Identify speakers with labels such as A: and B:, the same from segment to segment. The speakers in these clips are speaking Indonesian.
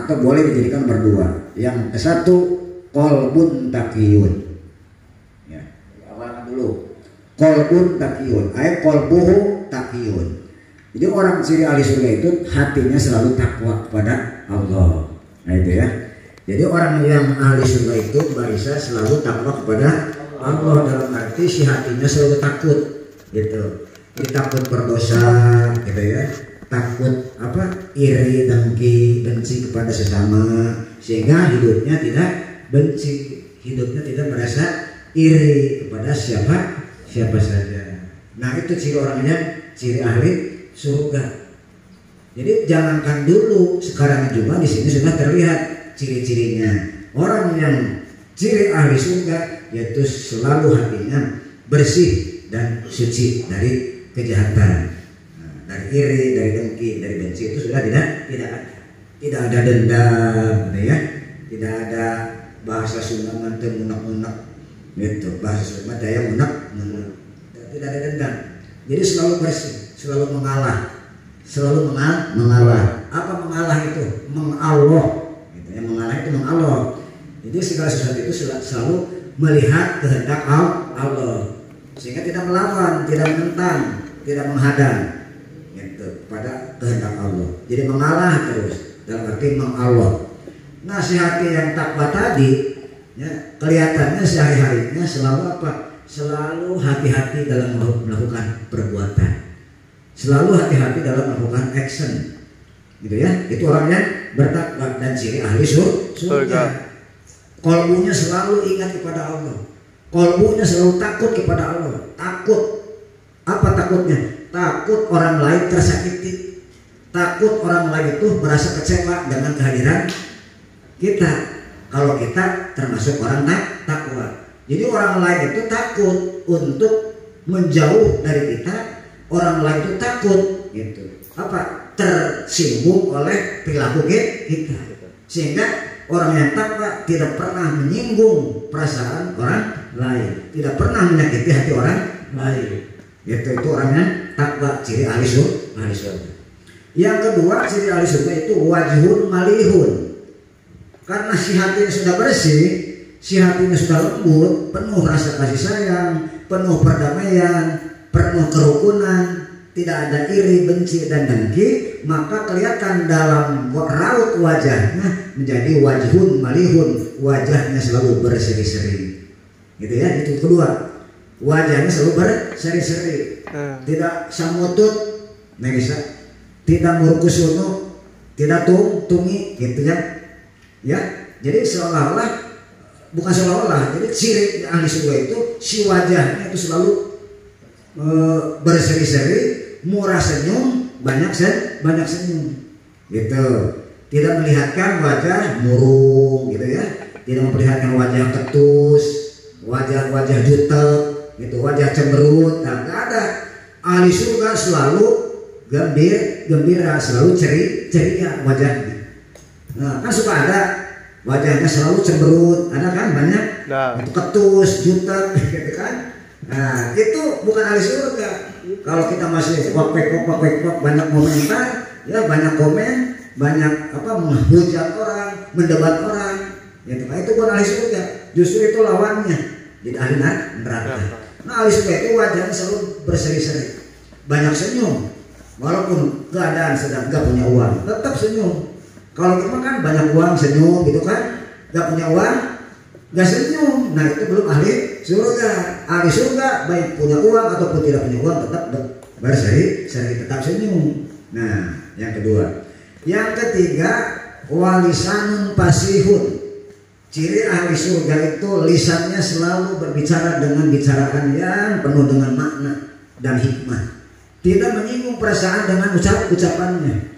A: atau boleh dijadikan berdua. Yang ke satu qalbun taqiyun. Ya, awalkan dulu. Qalbun taqiyun, ay qalbuhu taqiyun. Jadi orang ciri ahli surga itu hatinya selalu takwa kepada Allah. Nah itu ya. Jadi orang yang ahli surga itu barisa selalu takwa kepada Allah, dalam arti si hatinya selalu takut gitu. Jadi takut berdosa gitu ya. Takut iri, dengki, benci kepada sesama, sehingga hidupnya tidak benci, hidupnya tidak merasa iri kepada siapa saja. Nah itu ciri orangnya, ciri ahli surga. Jadi jangankan dulu, sekarang juga di sini sudah terlihat ciri-cirinya. Orang yang ciri ahli surga yaitu selalu hatinya bersih dan suci dari kejahatan, dari iri, dari dengki, dari benci. Itu sudah tidak ada dendam, ya. Tidak ada bahasa Sunda nanti munak-munak, gitu. Bahasa Sunda daya munak-munak. Tidak ada dendam. Jadi selalu bersih, selalu mengalah, selalu mengalah. Apa mengalah itu? Mengallah. Gitu ya, mengalah itu mengallah. Jadi segala sesuatu itu selalu melihat kehendak Allah, sehingga tidak melawan, tidak menentang, tidak menghadang, gitu, pada kehendak Allah. Jadi mengalah terus, dalam arti mengallah. Nah si hati yang takwa tadi, ya, kelihatannya sehari-harinya selalu apa? Selalu hati-hati dalam melakukan perbuatan, selalu hati-hati dalam melakukan action, gitu ya. Itu orangnya bertakwa dan ciri ahli surga. Kolbunya selalu ingat kepada Allah, kolbunya selalu takut kepada Allah. Takut, apa takutnya? Takut orang lain tersakiti, takut orang lain itu merasa kecewa dengan kehadiran kita, kalau kita termasuk orang takwa. Jadi orang lain itu takut untuk menjauh dari kita, orang lain itu takut gitu, tersinggung oleh perilaku kita, sehingga orang yang takwa tidak pernah menyinggung perasaan orang lain, tidak pernah menyakiti hati orang lain. Itu orangnya takwa, ciri ahli surga. Yang kedua ciri ahli surga itu wajhun malihun. Karena si hatinya sudah bersih, si hatinya sudah lembut, penuh rasa kasih sayang, penuh perdamaian, penuh kerukunan, tidak ada iri, benci dan dengki, maka kelihatan dalam raut wajahnya menjadi wajhun malihun, wajahnya selalu berseri-seri. Gitu ya, itu kedua. Wajahnya selalu berseri-seri, tidak samutut, tidak murkusunu, tidak tungi, gitu ya. Ya, jadi seolah-olah, bukan seolah-olah, jadi ciri ahli surga itu si wajahnya itu selalu berseri-seri, murah senyum, banyak senyum, gitu. Tidak melihatkan wajah murung, gitu ya. Tidak memperlihatkan wajah ketus, wajah jutek, gitu, wajah cemberut. Nah, nggak ada. Ahli surga selalu gembira, selalu ceria wajahnya. Nah, kan suka ada wajahnya selalu cemberut, ada kan banyak, itu ketus, jutek, gitu kan. Nah, itu bukan ahli surga. Kalau kita masih wak banyak komentar, ya banyak komen, banyak menghujat orang, mendebat orang, gitu kan. Itu bukan ahli surga. Justru itu lawannya, jadi ahli neraka. Nah, ahli surga itu wajahnya selalu berseri-seri, banyak senyum, walaupun keadaan sedang gak punya uang, tetap senyum. Kalau kita kan banyak uang senyum, gitu kan, gak punya uang gak senyum. Nah itu belum ahli surga. Ahli surga baik punya uang ataupun tidak punya uang tetap berseri-seri, tetap senyum. Nah yang kedua. Yang ketiga walisanun pasihun. Ciri ahli surga itu lisannya selalu berbicara dengan bicaraan yang penuh dengan makna dan hikmah. Tidak menyinggung perasaan dengan ucapannya,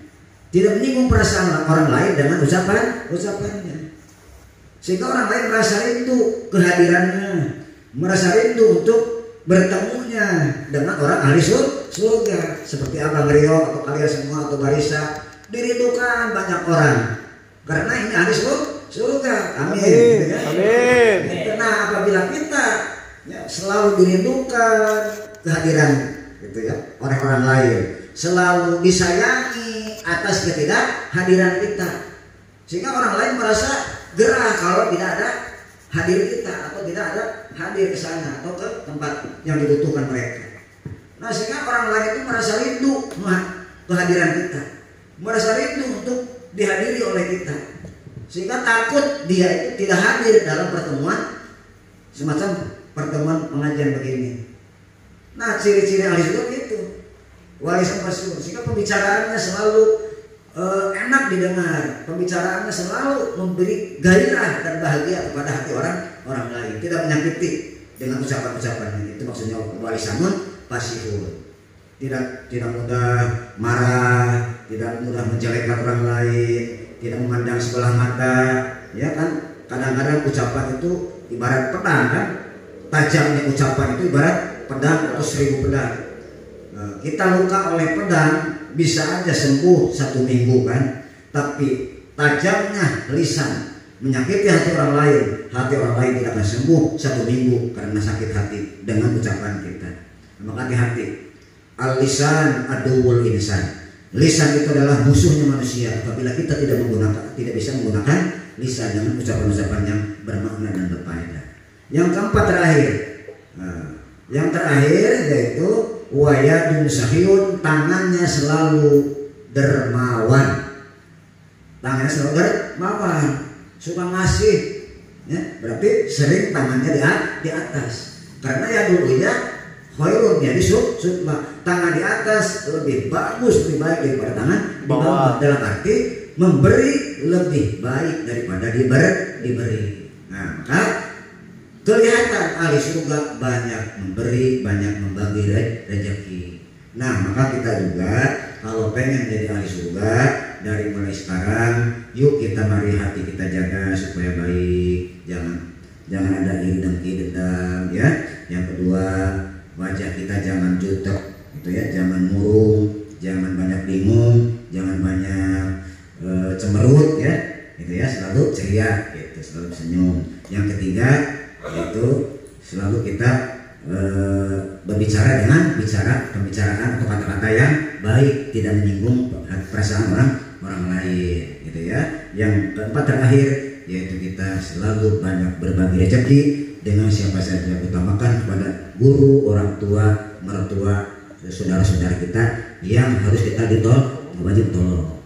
A: tidak menyinggung perasaan orang lain dengan ucapannya. Sehingga orang lain merasa rindu kehadirannya, merasa rindu untuk bertemunya dengan orang ahli surga. Seperti Abang Rio atau kalian semua atau Barisa, dirindukan banyak orang karena ini ahli surga. Amin. Gitu ya? Amin. Nah apabila kita selalu dirindukan kehadiran, gitu ya, orang-orang lain, selalu disayangi atas ketidakhadiran kita, sehingga orang lain merasa gerah kalau tidak ada hadir kita atau tidak ada hadir ke sana atau ke tempat yang dibutuhkan mereka. Nah, sehingga orang lain itu merasa rindu kehadiran kita, merasa rindu untuk dihadiri oleh kita, sehingga takut dia itu tidak hadir dalam pertemuan semacam pertemuan pengajian begini. Nah, ciri-ciri ahli surga itu warisan masyhur, sehingga pembicaraannya selalu enak didengar, pembicaraannya selalu memberi gairah dan bahagia kepada hati orang lain, tidak menyakiti dengan ucapan-ucapannya. Itu maksudnya warisanun pasifun, tidak mudah marah, tidak mudah menjelekkan orang lain, tidak memandang sebelah mata, ya kan? Kadang-kadang ucapan itu ibarat pedang kan, tajamnya ucapan itu ibarat pedang atau 1000 pedang. Kita luka oleh pedang bisa aja sembuh 1 minggu kan, tapi tajamnya lisan menyakiti hati orang lain tidak akan sembuh 1 minggu karena sakit hati dengan ucapan kita. Maka hati-hati, al-lisan aduwwul insan. Lisan itu adalah musuhnya manusia apabila kita tidak bisa menggunakan lisan dengan ucapan-ucapan yang bermakna dan berfaedah. Yang keempat terakhir yaitu wayadun sahiyun, tangannya selalu dermawan. Tangannya selalu dermawan, suka ngasih, ya, berarti sering tangannya di atas. Karena ya dulunya khairun, jadi tangan di atas lebih bagus, lebih baik daripada tangan di bawah. Dalam arti memberi lebih baik daripada diberi. Nah, maka kelihatan ahli surga banyak memberi, banyak membagi rezeki. Nah, maka kita juga kalau pengen jadi ahli surga, dari mulai sekarang yuk kita mari hati kita jaga supaya baik, jangan ada iri dengki ya. Yang kedua, wajah kita jangan jutek gitu ya, jangan murung, jangan banyak bingung, jangan banyak cemerut ya, gitu ya, selalu ceria gitu, selalu senyum. Yang ketiga yaitu selalu kita berbicara dengan pembicaraan atau kata-kata yang baik, tidak menyinggung perasaan orang lain gitu ya. Yang keempat terakhir yaitu kita selalu banyak berbagi rezeki dengan siapa saja, utamakan kepada guru, orang tua, mertua, saudara-saudara kita yang harus kita wajib tolong.